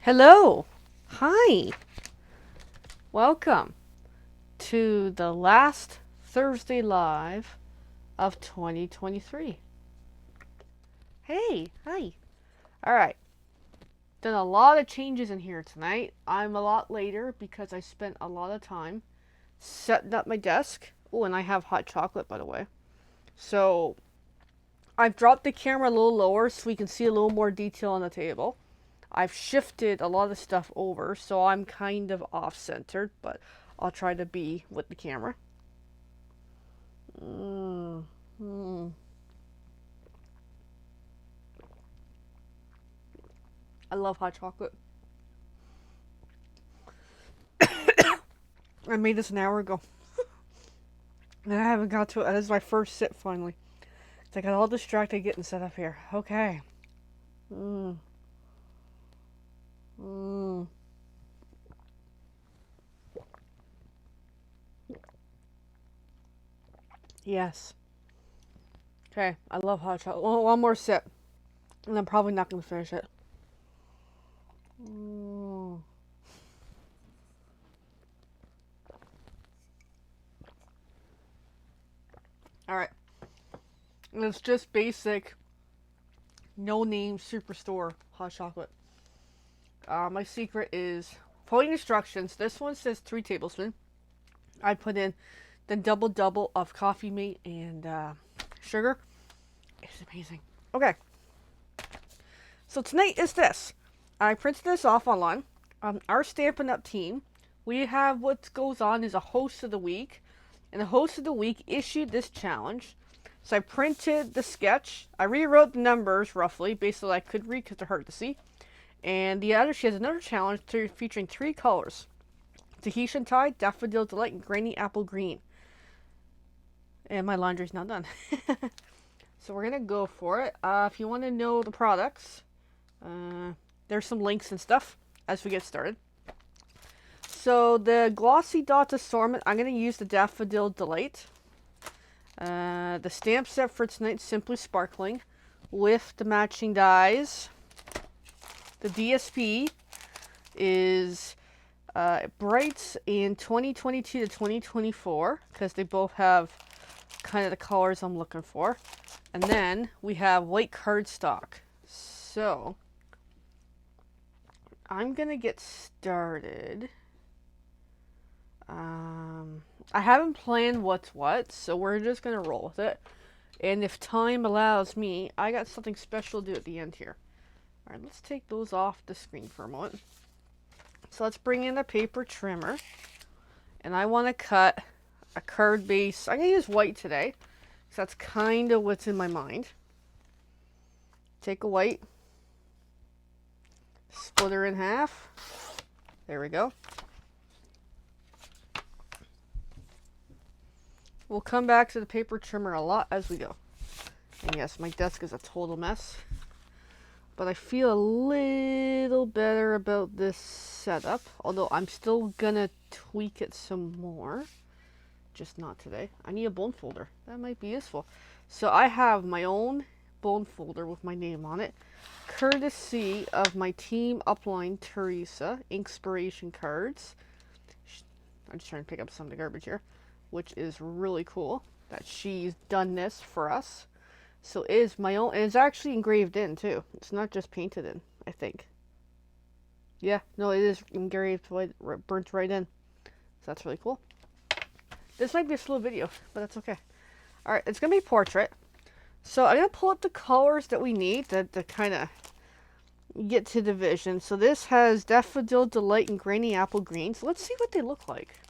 Hello. Hi. Welcome to the last Thursday live of 2023. Hey, hi. All right. Done a lot of changes in here tonight. I'm a lot later because I spent a lot of time setting up my desk. Oh, and I have hot chocolate, by the way. So I've dropped the camera a little lower so we can see a little more detail on the table. I've shifted a lot of stuff over, so I'm kind of off-centered, but I'll try to be with the camera. Mm, mm. I love hot chocolate. I made this an hour ago, and I haven't got to it. This is my first sip finally. I got all distracted getting set up here. Okay. Mm, mm. Yes. Okay. I love hot chocolate. One more sip, and I'm probably not going to finish it. Mm. All right. And it's just basic, no name superstore hot chocolate. My secret is following instructions. This one says 3 tablespoons. I put in the double of coffee mate and sugar. It's amazing. Okay, so tonight is this. I printed this off online. Our Stampin' Up team, we have what goes on is a host of the week, and the host of the week issued this challenge. So I printed the sketch. I rewrote the numbers roughly, based on what I could read because they're hard to see. And the other, she has another challenge featuring 3 colors: Tahitian Tide, Daffodil Delight, and Granny Apple Green. And my laundry's not done. So we're gonna go for it. If you want to know the products, there's some links and stuff as we get started. So the Glossy Dots assortment, I'm gonna use the Daffodil Delight. The stamp set for tonight, Simply Sparkling, with the matching dies. The DSP is Brights in 2022 to 2024, because they both have kind of the colors I'm looking for. And then we have white cardstock. So I'm gonna get started. I haven't planned what's what, so we're just gonna roll with it. And if time allows me, I got something special to do at the end here. All right, let's take those off the screen for a moment. So let's bring in a paper trimmer, and I want to cut a card base. I'm gonna use white today, because that's kind of what's in my mind. Take a white, split her in half. There we go. We'll come back to the paper trimmer a lot as we go. And yes, my desk is a total mess, but I feel a little better about this setup, although I'm still gonna tweak it some more. Just not today. I need a bone folder. That might be useful. So I have my own bone folder with my name on it, courtesy of my team upline, Teresa, Inspiration Cards. I'm just trying to pick up some of the garbage here, which is really cool that she's done this for us. So it is my own, and it's actually engraved in too. It's not just painted in, I think. Yeah, no, it is engraved, burnt right in. So that's really cool. This might be a slow video, but that's okay. Alright, it's going to be portrait. So I'm going to pull up the colors that we need to kind of get to the vision. So this has Daffodil Delight and Granny Apple Green. So let's see what they look like.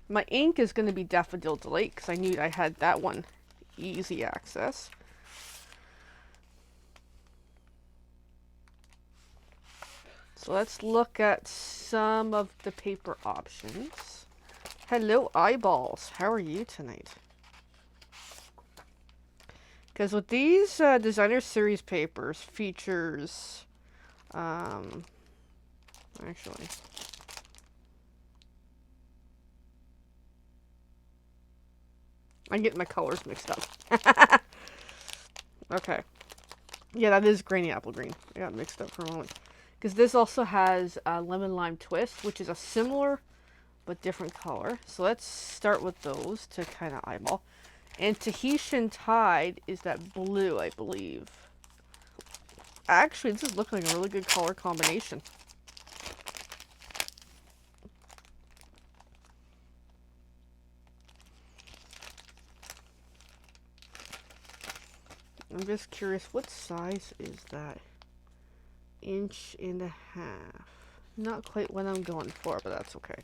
My ink is going to be Daffodil Delight because I knew I had that one easy access. So let's look at some of the paper options. Hello, eyeballs. How are you tonight? Because with these designer series papers, features, actually, I get my colors mixed up. Okay. Yeah, that is Granny Apple Green. I got mixed up for a moment. Because this also has Lemon Lime Twist, which is a similar but different color. So let's start with those to kind of eyeball. And Tahitian Tide is that blue, I believe. Actually, this is looking like a really good color combination. I'm just curious, what size is that? 1.5 inches. Not quite what I'm going for, but that's okay.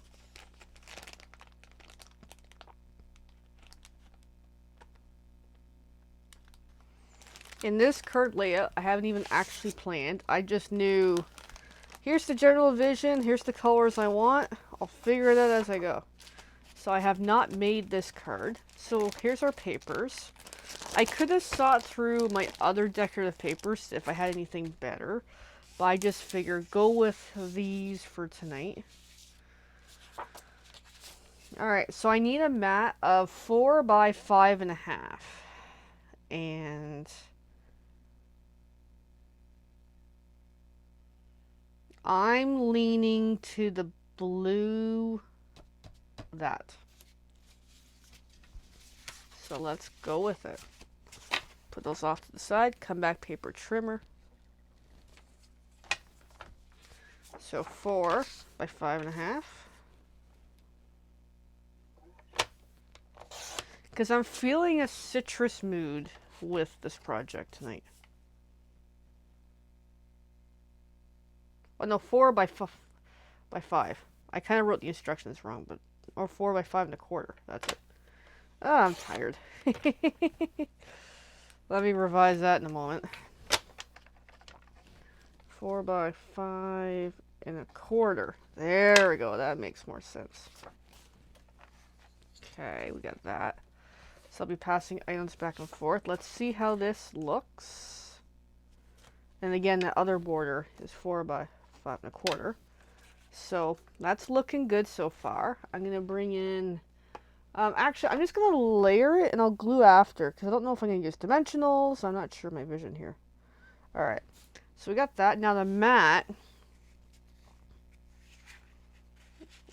In this card layout, I haven't even actually planned. I just knew, here's the general vision, here's the colors I want. I'll figure it out as I go. So I have not made this card. So here's our papers. I could have sought through my other decorative papers if I had anything better. But I just figured go with these for tonight. Alright, so I need a mat of 4 by 5.5. And I'm leaning to the blue that. So let's go with it. Put those off to the side, come back paper trimmer. So 4 by 5.5. Because I'm feeling a citrus mood with this project tonight. Oh no, 4 by 5. I kind of wrote the instructions wrong, but or 4 by 5.25. That's it. Oh, I'm tired. Let me revise that in a moment. 4 by 5.25. There we go. That makes more sense. Okay, we got that. So I'll be passing items back and forth. Let's see how this looks. And again, the other border is 4 by 5.25. So that's looking good so far. I'm going to bring in... actually, I'm just going to layer it and I'll glue after. Because I don't know if I'm going to use dimensionals. I'm not sure my vision here. Alright. So we got that. Now the mat.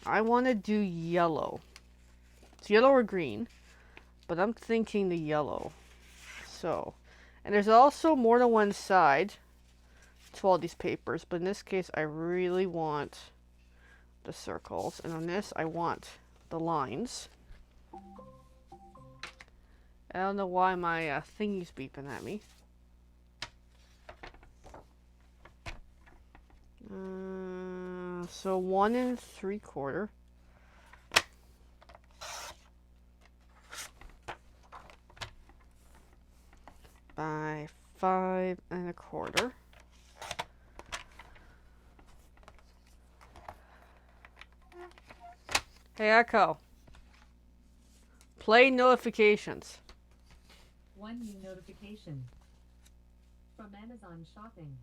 I want to do yellow. It's yellow or green. But I'm thinking the yellow. So, and there's also more than one side to all these papers, but in this case I really want the circles, and on this I want the lines. I don't know why my thingy's beeping at me. So 1 3/4. By 5.25. Hey Echo. Play notifications. One new notification. From Amazon Shopping.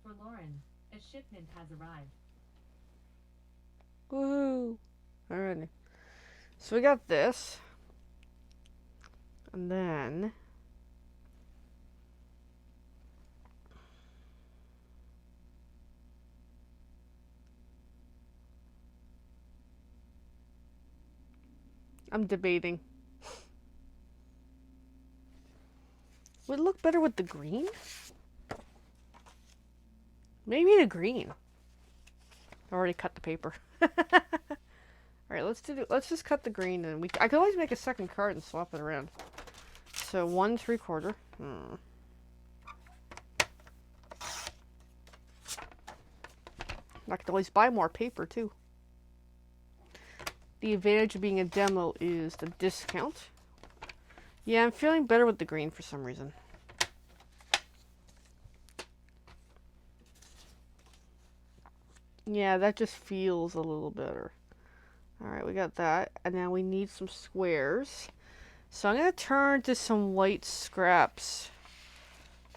For Lauren, a shipment has arrived. Woohoo. Alrighty. So we got this. And then... I'm debating. Would it look better with the green? Maybe the green. I already cut the paper. Alright, let's just cut the green, and I could always make a second card and swap it around. So 1 3/4. I could always buy more paper too. The advantage of being a demo is the discount. Yeah, I'm feeling better with the green for some reason. Yeah, that just feels a little better. Alright, we got that. And now we need some squares. So I'm going to turn to some white scraps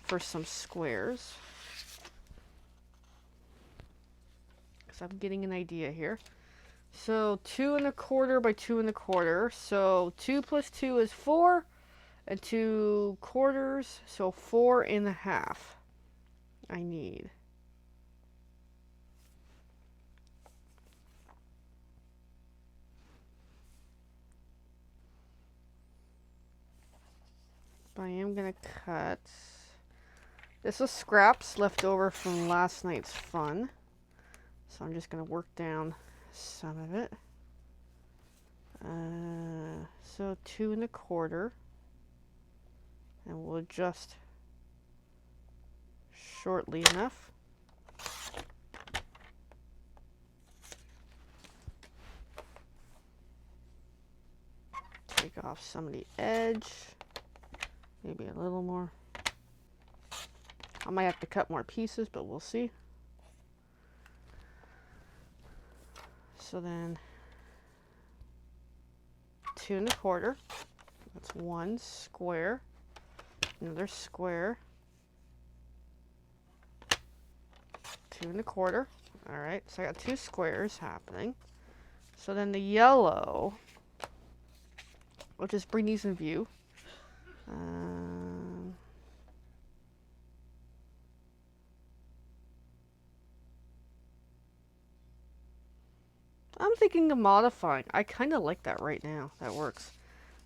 for some squares. Because I'm getting an idea here. So 2 1/4 by 2 1/4. So 2 plus 2 is 4. And 2 quarters, so 4.5. I need. But I am gonna cut. This was scraps left over from last night's fun. So I'm just gonna work down some of it. So 2 1/4. And we'll adjust shortly enough. Take off some of the edge. Maybe a little more. I might have to cut more pieces, but we'll see. So then 2 1/4. That's 1 square. Another square. 2 1/4. All right, so I got 2 squares happening. So then the yellow, we'll just bring these in view. I'm thinking of modifying. I kind of like that right now. That works.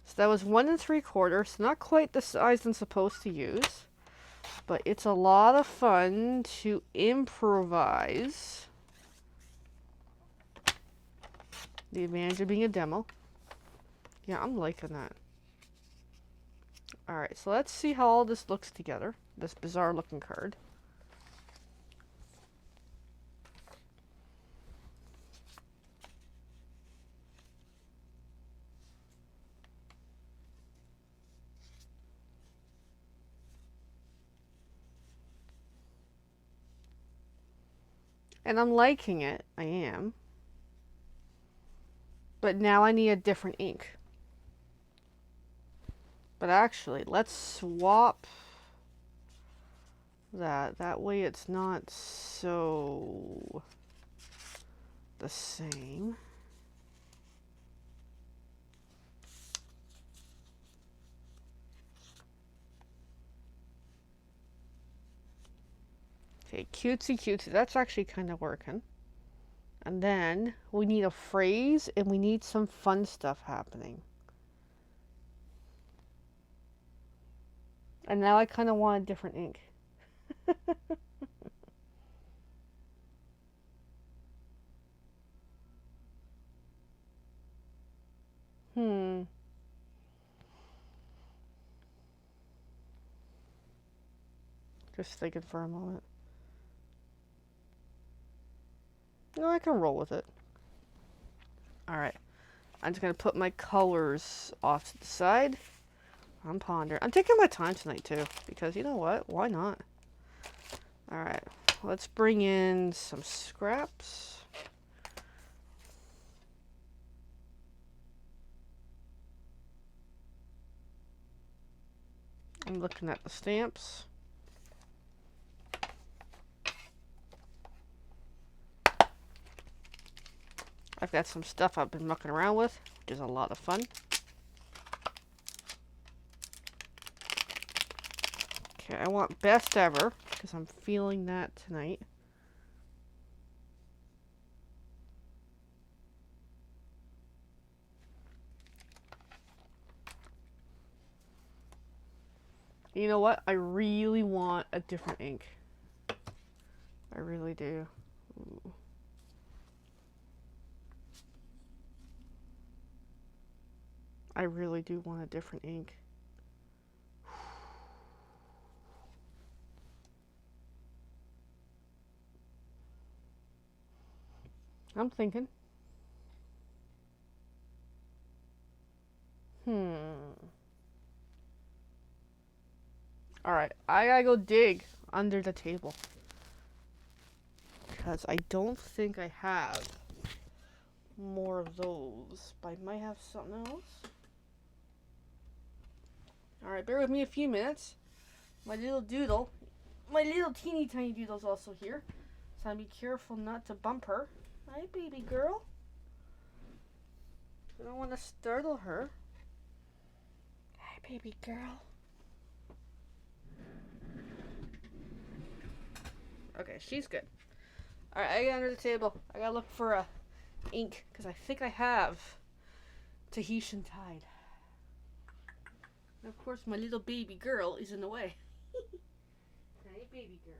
So that was 1 3/4. Not quite the size I'm supposed to use, but it's a lot of fun to improvise. The advantage of being a demo. Yeah, I'm liking that. Alright, so let's see how all this looks together. This bizarre looking card. And I'm liking it. I am. But now I need a different ink. But actually, let's swap that. That way it's not so the same. Okay, cutesy cutesy. That's actually kind of working. And then we need a phrase and we need some fun stuff happening. And now I kind of want a different ink. Just thinking for a moment. No, I can roll with it. Alright. I'm just going to put my colors off to the side. I'm pondering. I'm taking my time tonight, too. Because, you know what? Why not? Alright. Let's bring in some scraps. I'm looking at the stamps. I've got some stuff I've been mucking around with, which is a lot of fun. Okay, I want best ever, because I'm feeling that tonight. You know what? I really want a different ink. I really do. Ooh. I really do want a different ink. I'm thinking. Alright, I gotta go dig under the table. Because I don't think I have more of those. But I might have something else. Alright, bear with me a few minutes. My little doodle, my little teeny tiny doodle's also here. So I'll be careful not to bump her. Hi, baby girl. I don't want to startle her. Hi, baby girl. Okay, she's good. Alright, I gotta under the table. I gotta look for ink, because I think I have Tahitian Tide. And of course, my little baby girl is in the way. Hey, baby girl.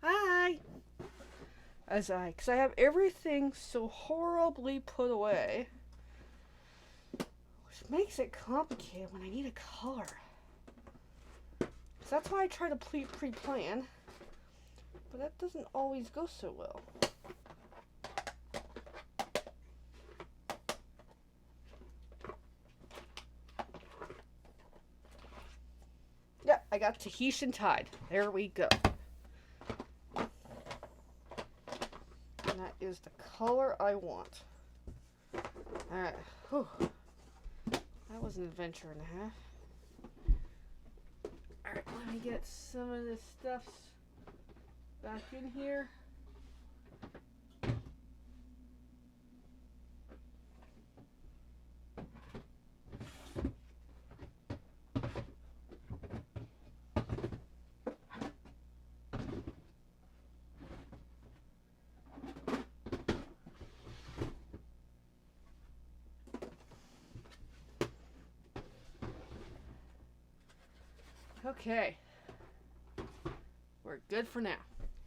Hi! Because I have everything so horribly put away, which makes it complicated when I need a color. So that's why I try to pre-plan, but that doesn't always go so well. Yeah, I got Tahitian Tide. There we go. And that is the color I want. Alright. Whew. That was an adventure and a half. Alright, let me get some of this stuff back in here. Okay. We're good for now.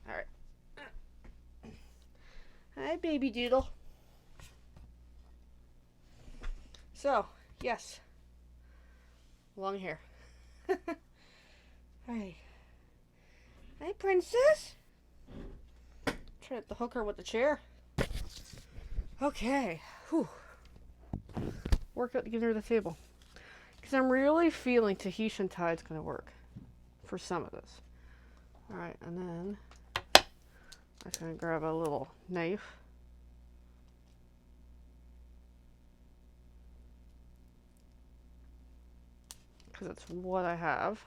Alright. Hi, baby doodle. So, yes. Long hair. Hi. Hi, princess. Try to hook her with the chair. Okay. Whew. Work out to get her to the table. Because I'm really feeling Tahitian Tide's going to work for some of this. Alright, and then I'm going to grab a little knife. Because that's what I have.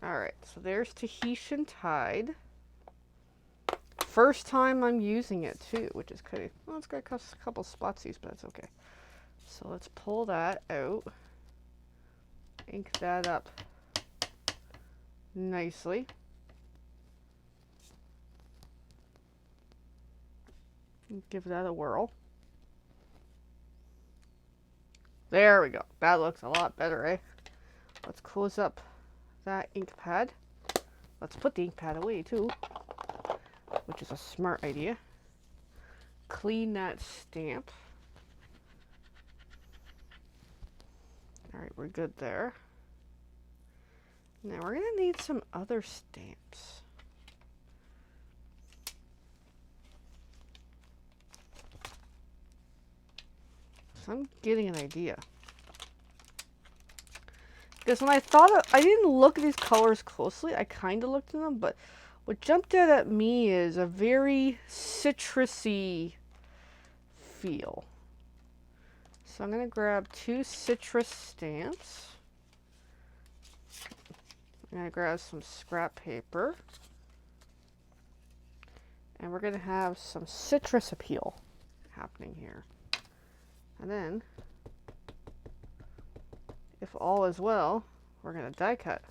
Alright, so there's Tahitian Tide. First time I'm using it too, which is kind of, well, it's got a couple spotsies, but that's okay. So let's pull that out. Ink that up nicely. Give that a whirl. There we go. That looks a lot better, eh? Let's close up that ink pad. Let's put the ink pad away too, which is a smart idea. Clean that stamp. Alright, we're good there. Now we're going to need some other stamps. So I'm getting an idea. Because when I didn't look at these colors closely. I kind of looked at them, but what jumped out at me is a very citrusy feel. So I'm going to grab 2 citrus stamps. I'm going to grab some scrap paper. And we're going to have some citrus appeal happening here. And then, if all is well, we're going to die cut.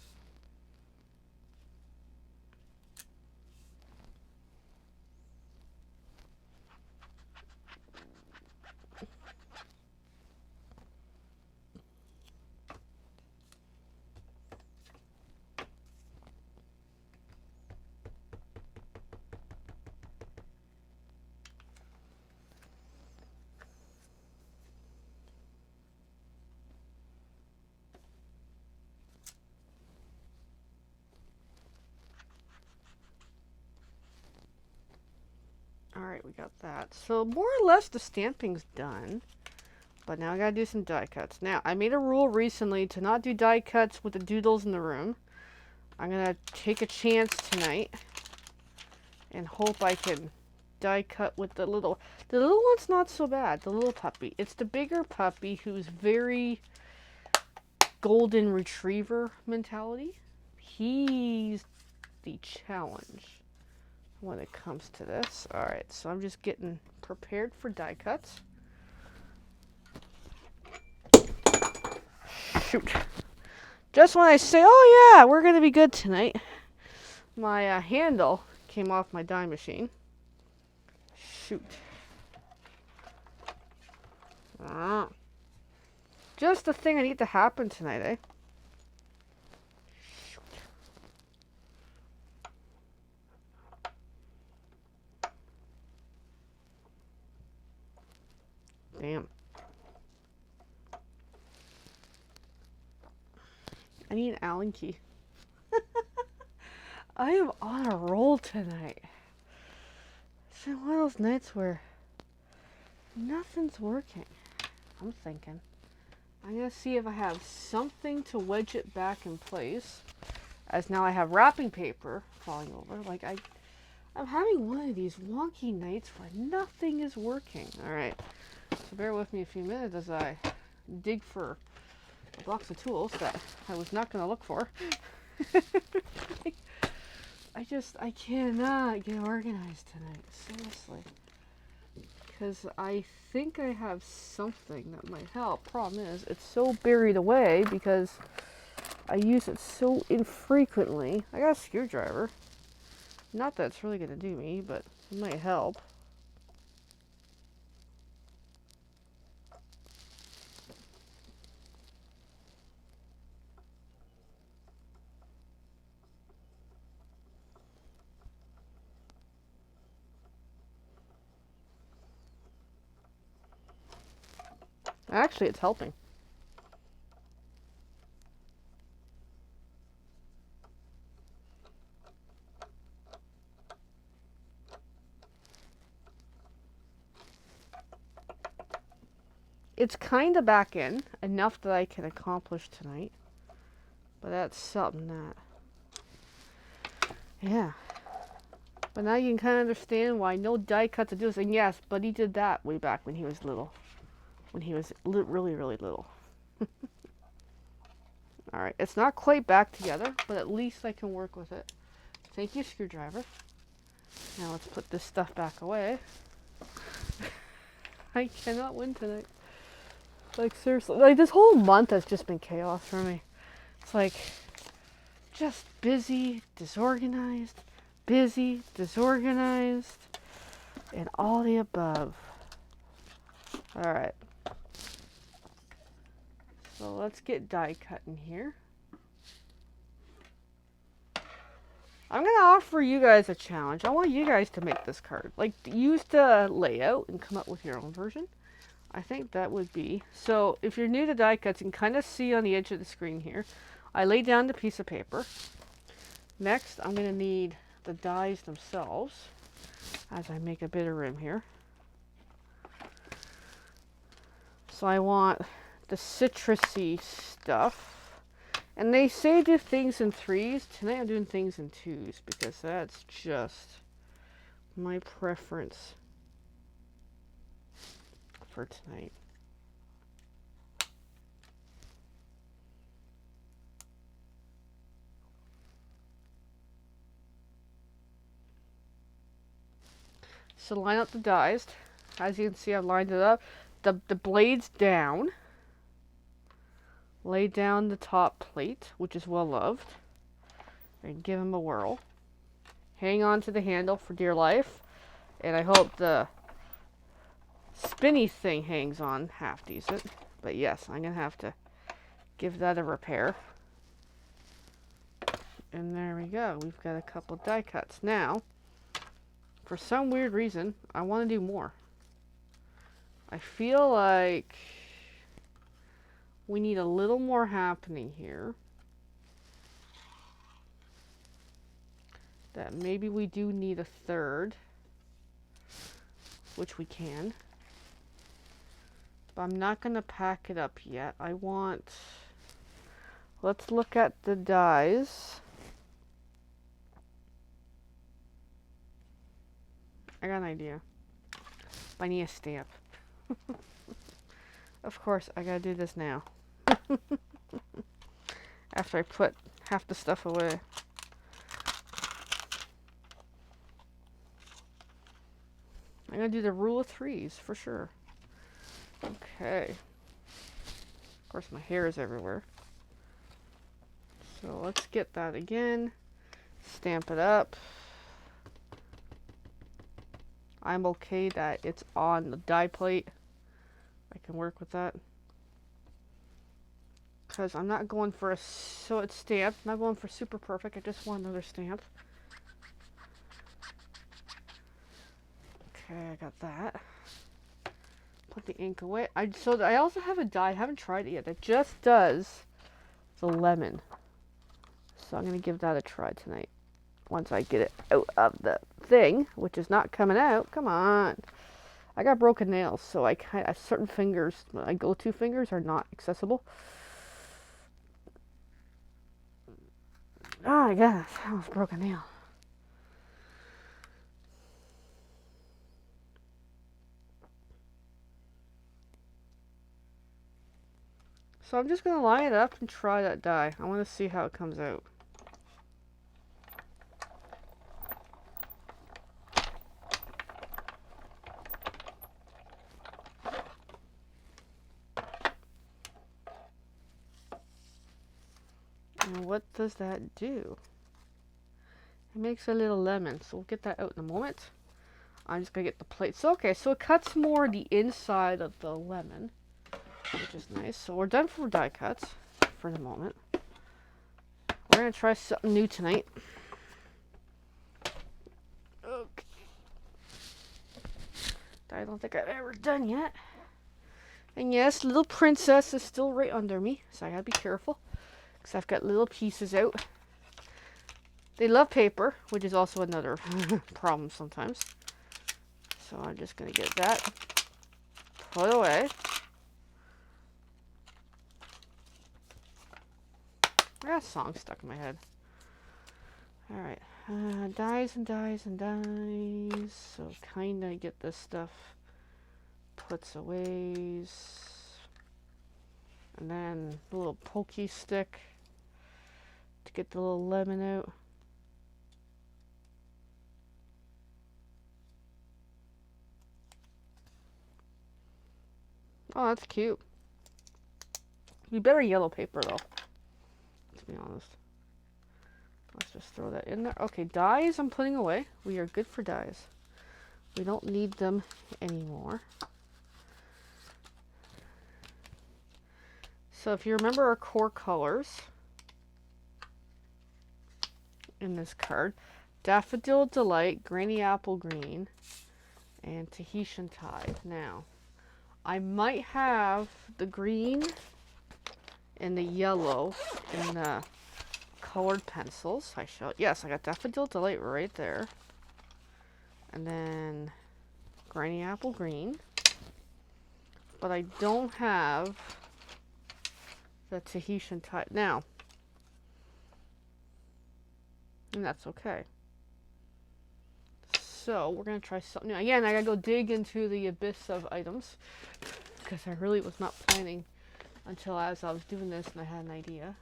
got that. So more or less the stamping's done. But now I gotta do some die cuts. Now, I made a rule recently to not do die cuts with the doodles in the room. I'm gonna take a chance tonight and hope I can die cut with the little one's not so bad, the little puppy. It's the bigger puppy who's very golden retriever mentality. He's the challenge when it comes to this. Alright, so I'm just getting prepared for die cuts. Shoot. Just when I say, oh yeah, we're gonna be good tonight, my handle came off my die machine. Shoot. Just the thing I need to happen tonight, eh? Shoot. Damn. I need an Allen key. I am on a roll tonight. It's been one of those nights where nothing's working. I'm thinking I'm gonna see if I have something to wedge it back in place, as now I have wrapping paper falling over. Like I'm having one of these wonky nights where nothing is working. Alright, so bear with me a few minutes as I dig for a box of tools that I was not gonna look for. I cannot get organized tonight, seriously. Because I think I have something that might help. Problem is, it's so buried away because I use it so infrequently. I got a screwdriver. Not that it's really going to do me, but it might help. Actually, it's helping. It's kind of back in, enough that I can accomplish tonight. But that's something that... Yeah. But now you can kind of understand why no die cut to do this. And yes, Buddy did that way back when he was little. When he was really, really little. Alright, it's not quite back together, but at least I can work with it. Thank you, screwdriver. Now let's put this stuff back away. I cannot win tonight. Like, seriously. Like, this whole month has just been chaos for me. It's like, just busy, disorganized, and all the above. Alright. So let's get die cutting here. I'm going to offer you guys a challenge. I want you guys to make this card. Like, use the layout and come up with your own version. I think that would be... So, if you're new to die cuts, you can kind of see on the edge of the screen here. I lay down the piece of paper. Next, I'm going to need the dies themselves, as I make a bit of room here. So I want the citrusy stuff. And they say do things in 3s. Tonight I'm doing things in 2s because that's just my preference for tonight. So line up the dies. As you can see, I've lined it up. The blade's down. Lay down the top plate, which is well loved, and give him a whirl. Hang on to the handle for dear life, and I hope the spinny thing hangs on half decent. But yes, I'm going to have to give that a repair. And there we go. We've got a couple die cuts. Now, for some weird reason, I want to do more. I feel like we need a little more happening here. That maybe we do need a third. which we can. But I'm not going to pack it up yet. Let's look at the dies. I got an idea. I need a stamp. Of course, I gotta do this now. After I put half the stuff away. I'm gonna do the rule of threes for sure. Okay. Of course, my hair is everywhere. So let's get that again. Stamp it up. I'm okay that it's on the die plate. I can work with that. Because I'm not going for so it's stamped. I'm not going for super perfect. I just want another stamp. Okay, I got that. Put the ink away. I also have a die. I haven't tried it yet. That just does the lemon. So I'm going to give that a try tonight. Once I get it out of the thing, which is not coming out. Come on. I got broken nails, so I certain fingers, my go-to fingers are not accessible. Oh my gosh, that was a broken nail. So I'm just going to line it up and try that die. I want to see how it comes out. And what does that do? It makes a little lemon, so we'll get that out in a moment. I'm just going to get the plate. So, okay, so it cuts more the inside of the lemon, which is nice. So we're done for die cuts for the moment. We're going to try something new tonight. Okay. I don't think I've ever done yet. And yes, little princess is still right under me, so I gotta be careful. Because I've got little pieces out. They love paper, which is also another problem sometimes. So I'm just going to get that put away. I got a song stuck in my head. Alright. Dies and dies and dies. So kind of get this stuff puts away. And then a little pokey stick to get the little lemon out. Oh, that's cute. Be better yellow paper though. Let's be honest. Let's just throw that in there. Okay, dies I'm putting away. We are good for dies. We don't need them anymore. So if you remember our core colors in this card, Daffodil Delight, Granny Apple Green, and Tahitian Tide. Now, I might have the green and the yellow in the colored pencils. Yes, I got Daffodil Delight right there. And then Granny Apple Green. But I don't have the Tahitian Tide. Now, and that's okay. So, we're going to try something new. Again, I got to go dig into the abyss of items. Because I really was not planning until as I was doing this and I had an idea.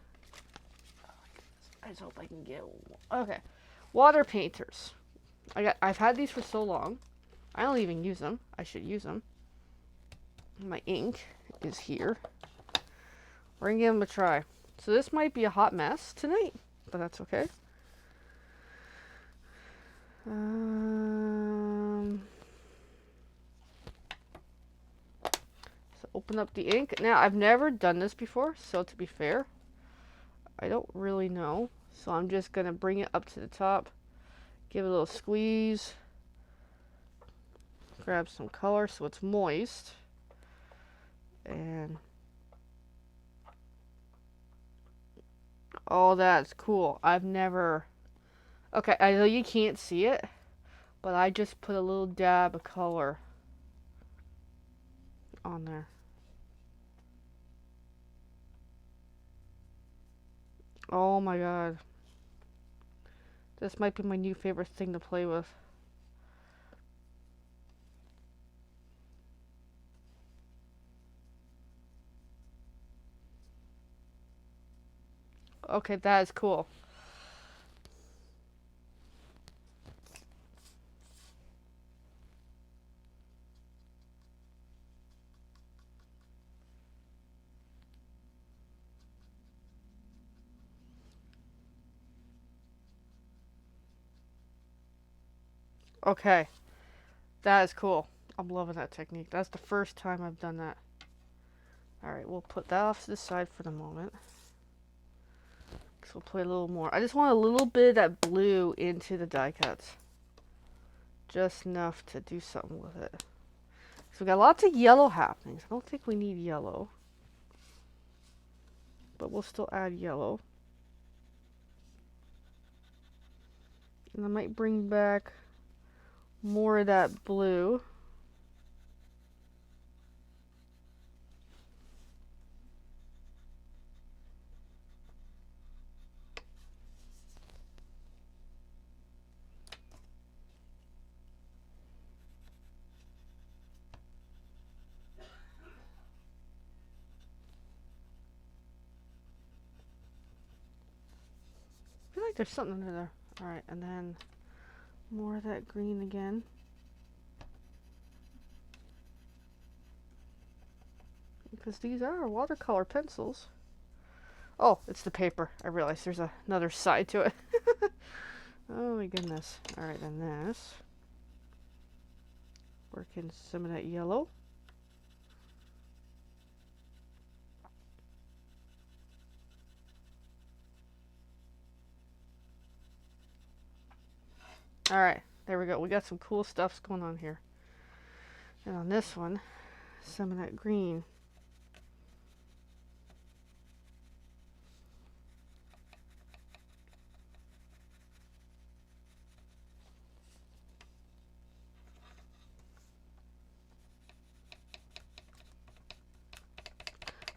I just hope I can get one. Okay. Water painters. I've had these for so long. I don't even use them. I should use them. My ink is here. We're going to give them a try. So this might be a hot mess tonight, but that's okay. So open up the ink. Now, I've never done this before, so to be fair, I don't really know. So I'm just going to bring it up to the top, give it a little squeeze, grab some color so it's moist, and oh, that's cool. I've never... Okay, I know you can't see it, but I just put a little dab of color on there. Oh my god. This might be my new favorite thing to play with. Okay, that is cool. Okay, that is cool. I'm loving that technique. That's the first time I've done that. Alright, we'll put that off to the side for the moment. So we'll play a little more. I just want a little bit of that blue into the die cuts. Just enough to do something with it. So we got lots of yellow happenings. I don't think we need yellow. But we'll still add yellow. And I might bring back more of that blue. I feel like there's something under there. Alright, and then more of that green again. Because these are watercolor pencils. Oh, it's the paper. I realized there's another side to it. Oh my goodness. Alright, and this. Work in some of that yellow. Alright, there we go. We got some cool stuff going on here. And on this one, some of that green.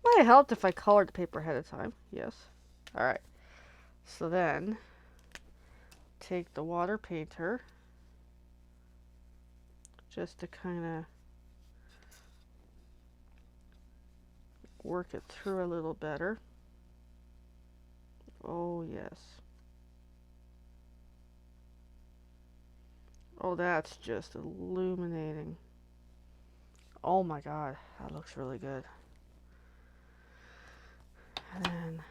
Might have helped if I colored the paper ahead of time. Yes. Alright. So then, take the water painter. Just to kind of work it through a little better. Oh, yes. Oh, that's just illuminating. Oh my god, that looks really good. And then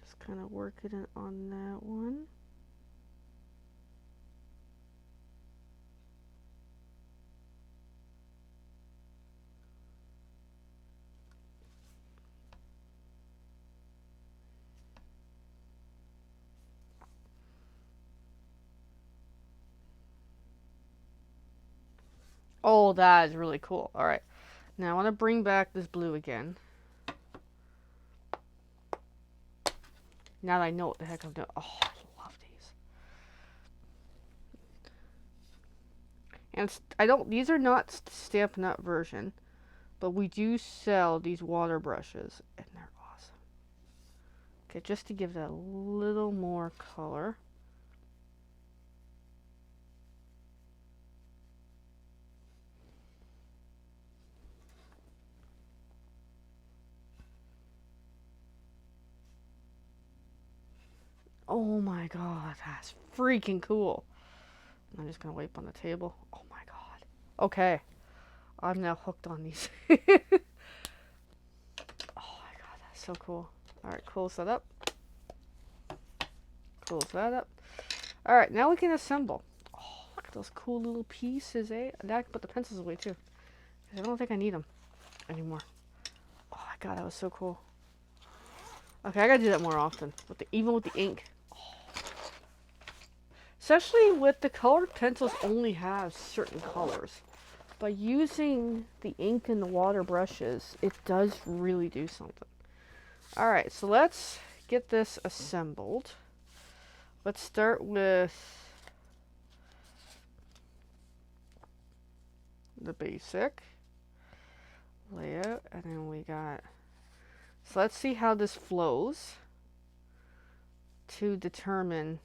just kind of working it on that one. Oh, that is really cool. Alright. Now I want to bring back this blue again. Now that I know what the heck I'm doing. Oh, I love these. And these are not Stampin' Up! Version, but we do sell these water brushes, and they're awesome. Okay, just to give that a little more color. Oh my god, that's freaking cool. I'm just gonna wipe on the table. Oh my god. Okay. I'm now hooked on these. Oh my god, that's so cool. Alright, close that up. Close that up. Alright, now we can assemble. Oh, look at those cool little pieces, eh? Now I can put the pencils away too. I don't think I need them anymore. Oh my god, that was so cool. Okay, I gotta do that more often. Even with the ink. Especially with the colored pencils only have certain colors. By using the ink and the water brushes, it does really do something. Alright, so let's get this assembled. Let's start with the basic layout, and then we got, so let's see how this flows to determine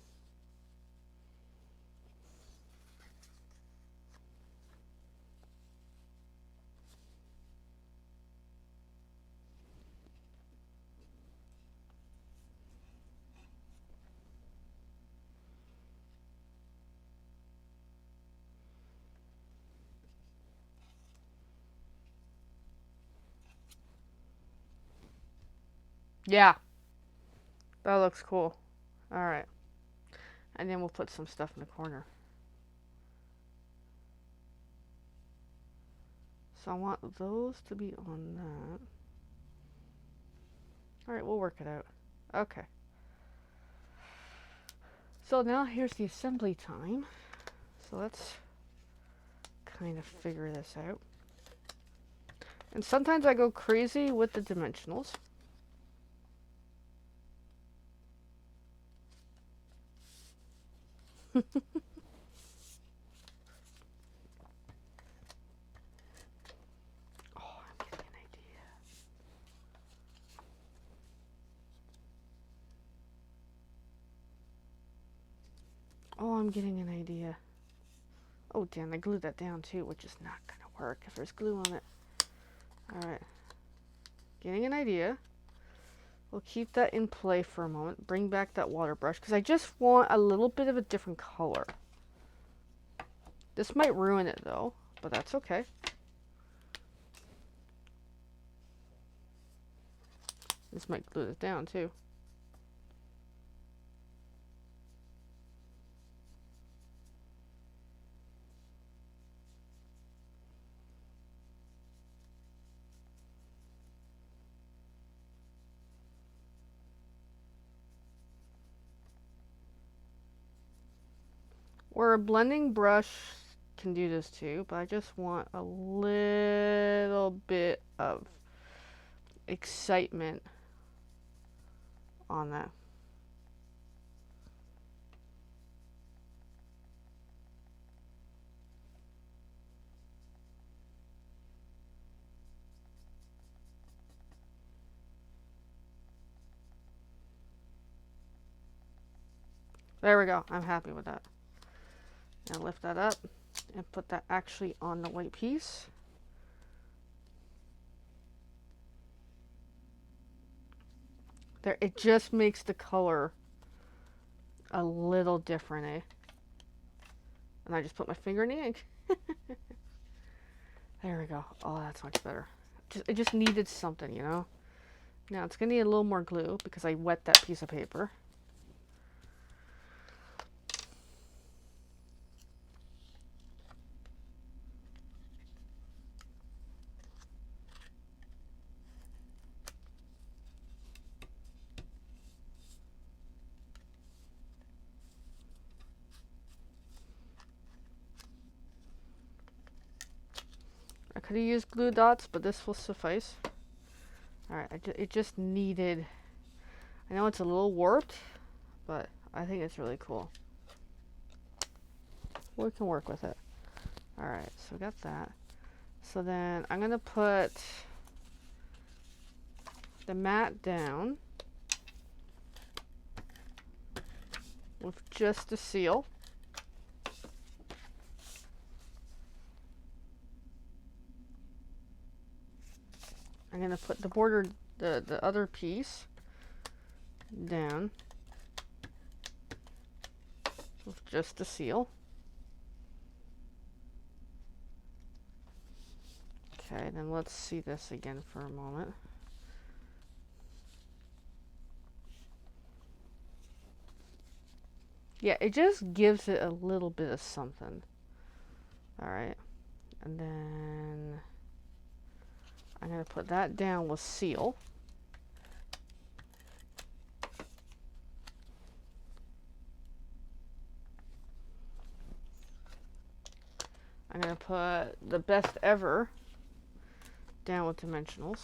yeah, that looks cool. All right, and then we'll put some stuff in the corner. So I want those to be on that. All right, we'll work it out. Okay. So now here's the assembly time. So let's kind of figure this out. And sometimes I go crazy with the dimensionals. Oh, I'm getting an idea. Oh, I'm getting an idea. Oh, damn, I glued that down too, which is not going to work if there's glue on it. Alright. Getting an idea. We'll keep that in play for a moment. Bring back that water brush, because I just want a little bit of a different color. This might ruin it, though, but that's okay. This might glue it down, too. Or a blending brush can do this too, but I just want a little bit of excitement on that. There we go. I'm happy with that. Now lift that up and put that actually on the white piece. There, it just makes the color a little different, eh? And I just put my finger in the ink. There we go. Oh, that's much better. It just needed something, you know? Now it's going to need a little more glue because I wet that piece of paper. I could have used glue dots, but this will suffice. Alright, it just needed... I know it's a little warped, but I think it's really cool. We can work with it. Alright, so we got that. So then I'm going to put the mat down with just a seal. I'm going to put the border, the other piece down with just a seal. Okay, then let's see this again for a moment. Yeah, it just gives it a little bit of something. Alright, and then I'm going to put that down with seal. I'm going to put the best ever down with dimensionals.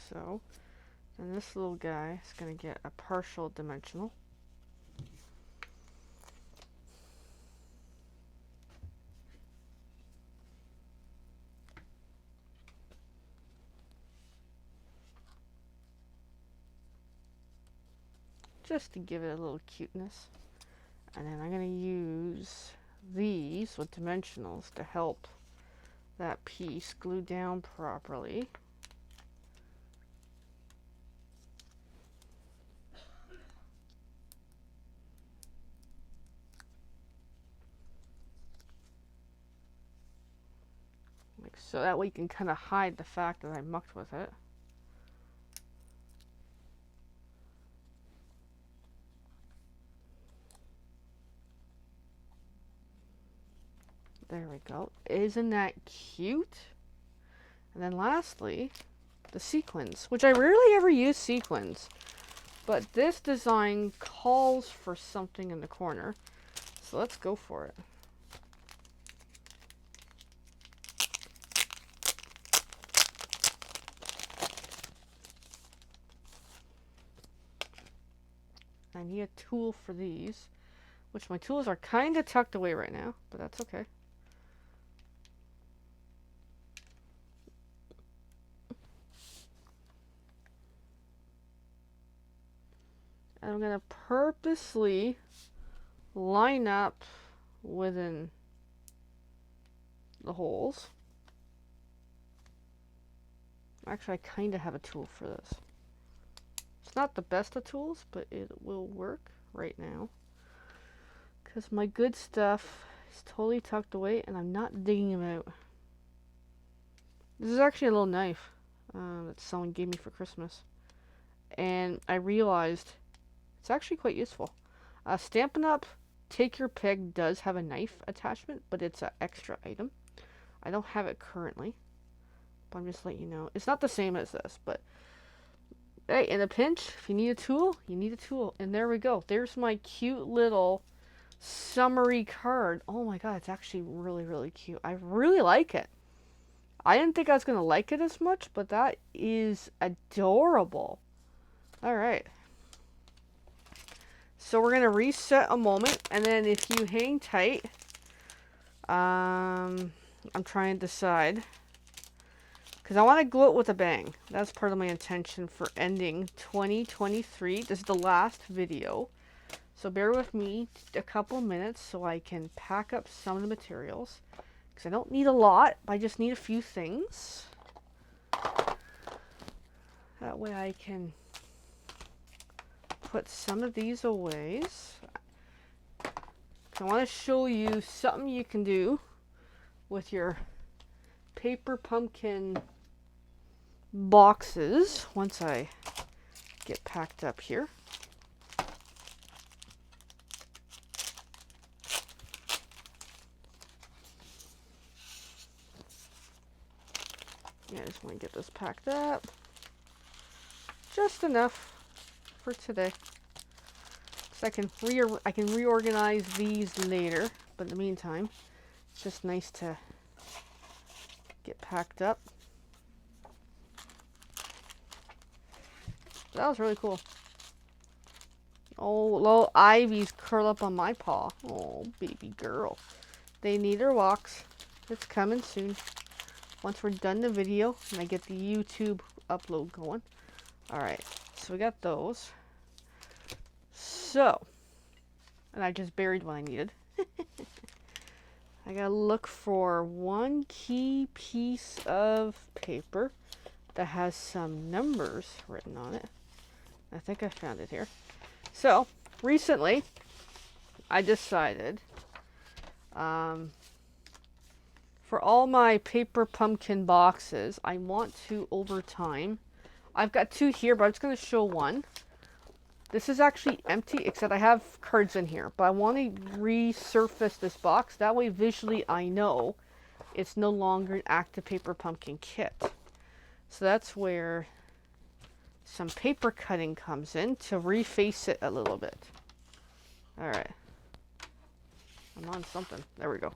so. And this little guy is going to get a partial dimensional. Just to give it a little cuteness. And then I'm going to use these with dimensionals to help that piece glue down properly. Like so, that way you can kind of hide the fact that I mucked with it. There we go. Isn't that cute? And then lastly, the sequins, which I rarely ever use sequins, but this design calls for something in the corner. So let's go for it. I need a tool for these, which my tools are kind of tucked away right now, but that's okay. And I'm going to purposely line up within the holes. Actually, I kind of have a tool for this. It's not the best of tools, but it will work right now. Because my good stuff is totally tucked away and I'm not digging them out. This is actually a little knife that someone gave me for Christmas. And I realized it's actually quite useful. Stampin' Up! Take Your Pick does have a knife attachment, but it's an extra item. I don't have it currently, but I'm just letting you know. It's not the same as this, but hey, in a pinch, if you need a tool, you need a tool. And there we go. There's my cute little summary card. Oh my god, it's actually really, really cute. I really like it. I didn't think I was going to like it as much, but that is adorable. All right. So we're going to reset a moment, and then if you hang tight, I'm trying to decide, because I want to glue it with a bang. That's part of my intention for ending 2023. This is the last video, so bear with me a couple minutes so I can pack up some of the materials, because I don't need a lot, I just need a few things. That way I can put some of these away. I want to show you something you can do with your paper pumpkin boxes once I get packed up here. Yeah, I just want to get this packed up. Just enough for today. So I can reorganize these later, but in the meantime, it's just nice to get packed up. That was really cool. Oh, little ivies curl up on my paw. Oh, baby girl. They need their walks. It's coming soon. Once we're done the video and I get the YouTube upload going. Alright, so we got those. So, and I just buried what I needed. I gotta look for one key piece of paper that has some numbers written on it. I think I found it here. So, recently, I decided for all my paper pumpkin boxes, I want to, over time, I've got two here, but I'm just going to show one. This is actually empty, except I have cards in here, but I want to resurface this box. That way, visually, I know it's no longer an active paper pumpkin kit. So that's where some paper cutting comes in to reface it a little bit. Alright. I'm on something. There we go.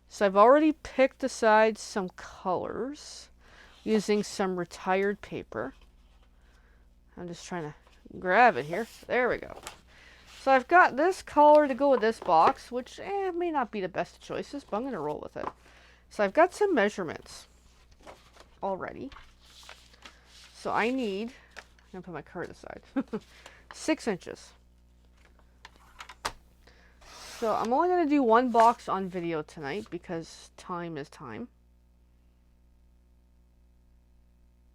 So I've already picked aside some colors using some retired paper. I'm just trying to grab it here. There we go. So I've got this color to go with this box, which may not be the best of choices, but I'm going to roll with it. So I've got some measurements already. So I need, I'm going to put my card aside, 6 inches. So I'm only going to do one box on video tonight because time is time.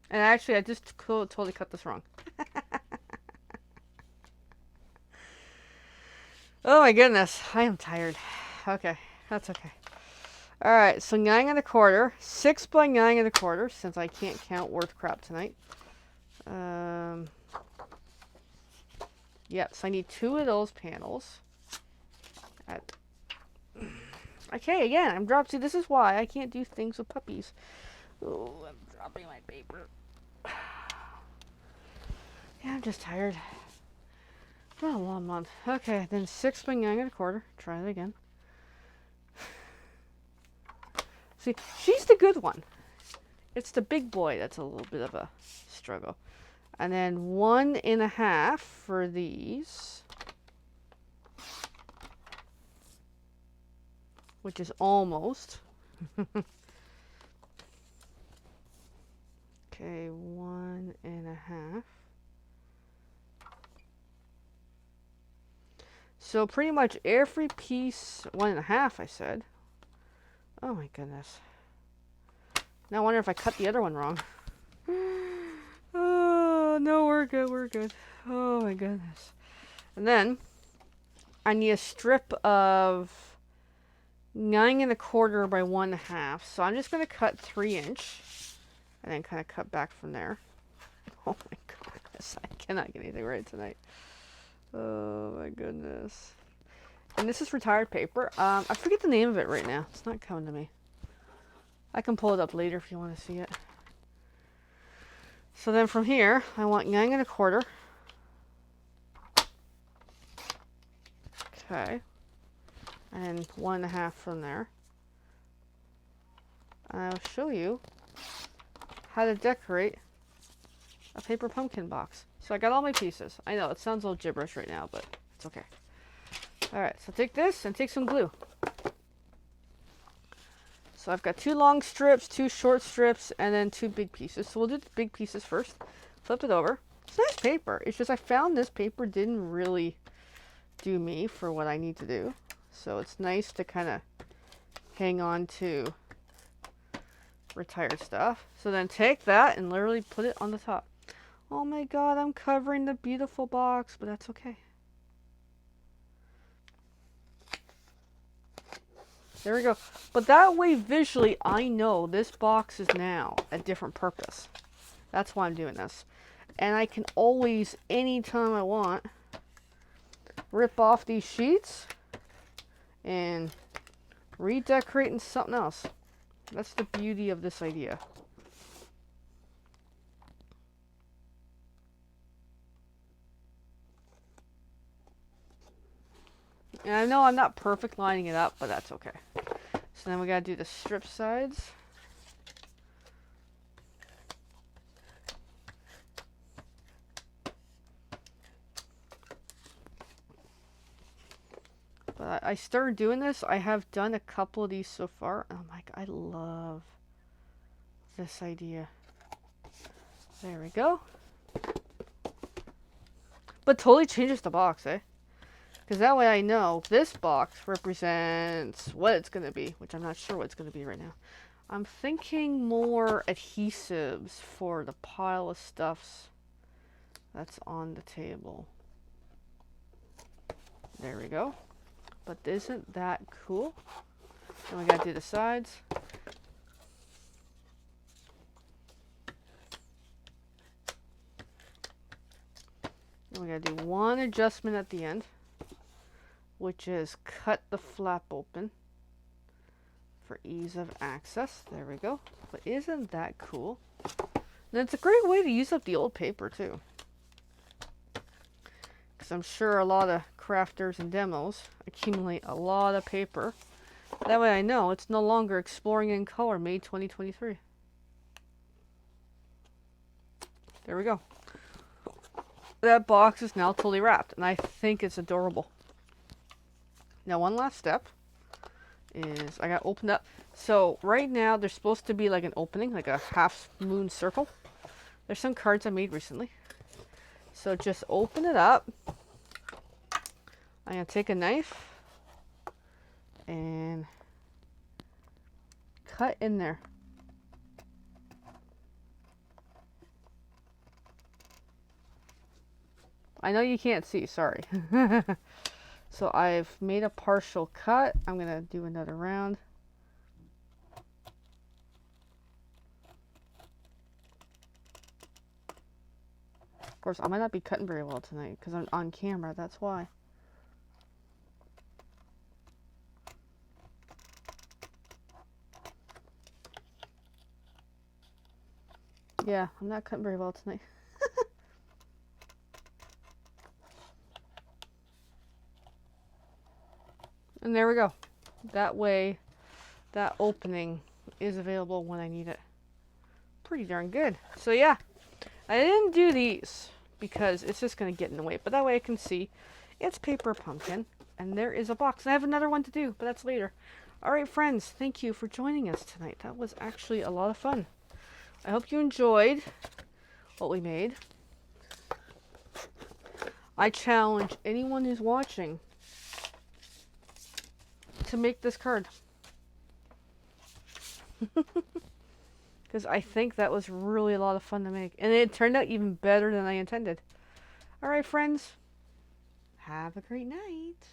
And actually, I just totally cut this wrong. Oh my goodness, I am tired. Okay, that's okay. Alright, so 9 1/4, 6 by 9 1/4, since I can't count worth crap tonight. Yep, so I need 2 of those panels. Okay, again, I'm dropping. See, this is why I can't do things with puppies. Oh, I'm dropping my paper. Yeah, I'm just tired. Been a long month. Okay, then 6 by 9 1/4. Try it again. See, she's the good one. It's the big boy that's a little bit of a struggle. And then 1 1/2 for these. Which is almost. Okay, 1 1/2. So pretty much every piece, 1 1/2 I said. Oh my goodness. Now I wonder if I cut the other one wrong. Oh, no, we're good, we're good. Oh my goodness. And then I need a strip of 9 1/4 by 1 1/2. So I'm just going to cut 3 inch and then kind of cut back from there. Oh my goodness. I cannot get anything right tonight. Oh my goodness. And this is retired paper. I forget the name of it right now. It's not coming to me. I can pull it up later if you want to see it. So then from here, I want 9 1/4. Okay. And 1 1/2 from there. And I'll show you how to decorate a paper pumpkin box. So I got all my pieces. I know, it sounds a little gibberish right now, but it's okay. Alright, so take this and take some glue. So I've got 2 long strips, 2 short strips, and then 2 big pieces. So we'll do the big pieces first. Flip it over. It's nice paper. It's just I found this paper didn't really do me for what I need to do. So it's nice to kind of hang on to retired stuff. So then take that and literally put it on the top. Oh my god, I'm covering the beautiful box, but that's okay. There we go. But that way, visually, I know this box is now a different purpose. That's why I'm doing this. And I can always, anytime I want, rip off these sheets and redecorate in something else. That's the beauty of this idea. And I know I'm not perfect lining it up, but that's okay. So then we gotta do the strip sides. But I started doing this. I have done a couple of these so far. Oh my god, I love this idea. There we go. But totally changes the box, eh? Because that way I know this box represents what it's going to be, which I'm not sure what it's going to be right now. I'm thinking more adhesives for the pile of stuffs that's on the table. There we go. But isn't that cool? Then we got to do the sides. Then we got to do one adjustment at the end, which is cut the flap open for ease of access. There we go. But isn't that cool? And it's a great way to use up the old paper too. Because I'm sure a lot of crafters and demos accumulate a lot of paper. That way I know it's no longer Exploring in Color May 2023. There we go. that box is now totally wrapped, and I think it's adorable. Now, one last step is I got to open up. So right now there's supposed to be like an opening, like a half moon circle. There's some cards I made recently. So just open it up. I'm going to take a knife and cut in there. I know you can't see, sorry. So I've made a partial cut. I'm going to do another round. Of course, I might not be cutting very well tonight because I'm on camera, that's why. Yeah, I'm not cutting very well tonight. And there we go. That way, that opening is available when I need it. Pretty darn good. So yeah, I didn't do these because it's just going to get in the way. But that way I can see it's paper pumpkin. And there is a box. I have another one to do, but that's later. Alright friends, thank you for joining us tonight. That was actually a lot of fun. I hope you enjoyed what we made. I challenge anyone who's watching to make this card. Because I think that was really a lot of fun to make. And it turned out even better than I intended. Alright friends, have a great night.